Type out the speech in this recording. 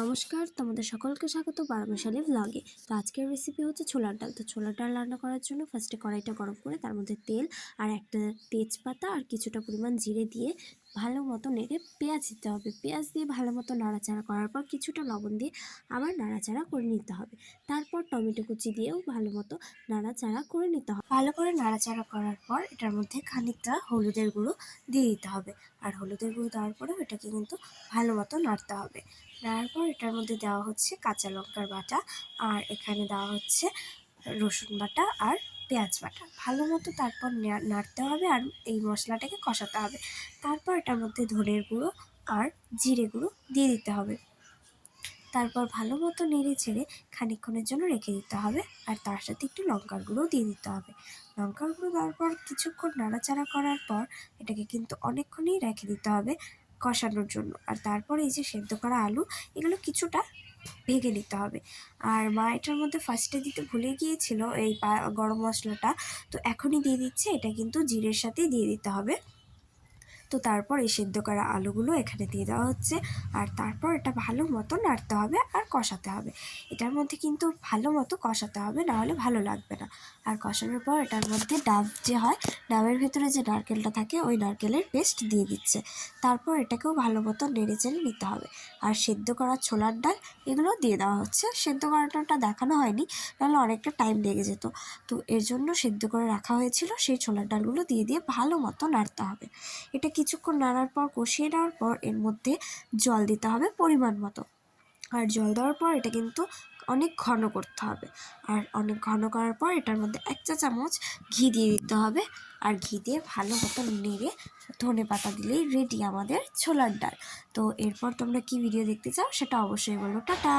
নমস্কার, তোমাদের সকলকে স্বাগত বারামশালী ব্লগে। তো আজকের রেসিপি হচ্ছে ছোলার ডাল। তো ছোলার ডাল রান্না করার জন্য ফার্স্টে কড়াইটা গরম করে তার মধ্যে তেল আর একটা তেজপাতা আর কিছুটা পরিমাণ জিরে দিয়ে ভালো মতো নেড়ে পেঁয়াজ দিতে হবে। পেঁয়াজ দিয়ে ভালো মতো নাড়াচাড়া করার পর কিছুটা লবণ দিয়ে আবার নাড়াচাড়া করে নিতে হবে। তারপর টমেটো কুচি দিয়েও ভালো মতো নাড়াচাড়া করে নিতে হবে। ভালো করে নাড়াচাড়া করার পর এটার মধ্যে খানিকটা হলুদের গুঁড়ো দিয়ে দিতে হবে। আর হলুদের গুঁড়ো দেওয়ার পরেও এটাকে কিন্তু ভালো মতো নাড়তে হবে। তারপর এটার মধ্যে দেওয়া হচ্ছে কাঁচা লঙ্কার বাটা, আর এখানে দেওয়া হচ্ছে রসুন বাটা আর পেঁয়াজ বাটা। ভালো মতো তারপর নাড়তে হবে আর এই মশলাটাকে কষাতে হবে। তারপর এটার মধ্যে ধনের গুঁড়ো আর জিরে গুঁড়ো দিয়ে দিতে হবে। তারপর ভালো মতো নেড়ে ছেড়ে খানিকক্ষণের জন্য রেখে দিতে হবে। আর তার সাথে একটু লঙ্কার গুঁড়ো দিয়ে দিতে হবে। লঙ্কার গুঁড়ো দেওয়ার পর কিছুক্ষণ নাড়াচাড়া করার পর এটাকে কিন্তু অনেকক্ষণই রেখে দিতে হবে কষানোর জন্য। আর তারপর এই যে সেদ্ধ করা আলু, এগুলো কিছুটা ভেঙে নিতে হবে। আর মা এটার মধ্যে ফার্স্টে দিতে ভুলে গিয়েছিল এই গরম মশলাটা, তো এখনই দিয়ে দিচ্ছে। এটা কিন্তু জিরের সাথেই দিয়ে দিতে হবে। তো তারপর এই সেদ্ধ করা আলুগুলো এখানে দিয়ে দেওয়া হচ্ছে। আর তারপর এটা ভালো মতো নাড়তে হবে আর কষাতে হবে। এটার মধ্যে কিন্তু ভালো মতো কষাতে হবে, নাহলে ভালো লাগবে না। আর কষানোর পর এটার মধ্যে ডাব যে হয়, ডাবের ভেতরে যে নারকেলটা থাকে, ওই নারকেলের পেস্ট দিয়ে দিচ্ছে। তারপর এটাকেও ভালো মতো নেড়ে চেড়ে নিতে হবে। আর সেদ্ধ করা ছোলার ডাল এগুলো দিয়ে দেওয়া হচ্ছে। সেদ্ধ করাটা দেখানো হয়নি, নাহলে অনেকটা টাইম লেগে যেত। তো এর জন্য সেদ্ধ করে রাখা হয়েছিল সেই ছোলার ডালগুলো দিয়ে ভালো মতো নাড়তে হবে। এটা কিছুক্ষণ নাড়ার পর কষিয়ে নেওয়ার পর এর মধ্যে জল দিতে হবে পরিমাণ মতো। আর জল দেওয়ার পর এটা কিন্তু অনেক ঘন করতে হবে। আর অনেক ঘন করার পর এটার মধ্যে 1 চা চামচ ঘি দিয়ে দিতে হবে। আর ঘি দিয়ে ভালো মতো নেড়ে ধনে পাতা দিলেই রেডি আমাদের ছোলার ডাল। তো এরপর তোমরা কি ভিডিও দেখতে চাও সেটা অবশ্যই বলো। টাটা।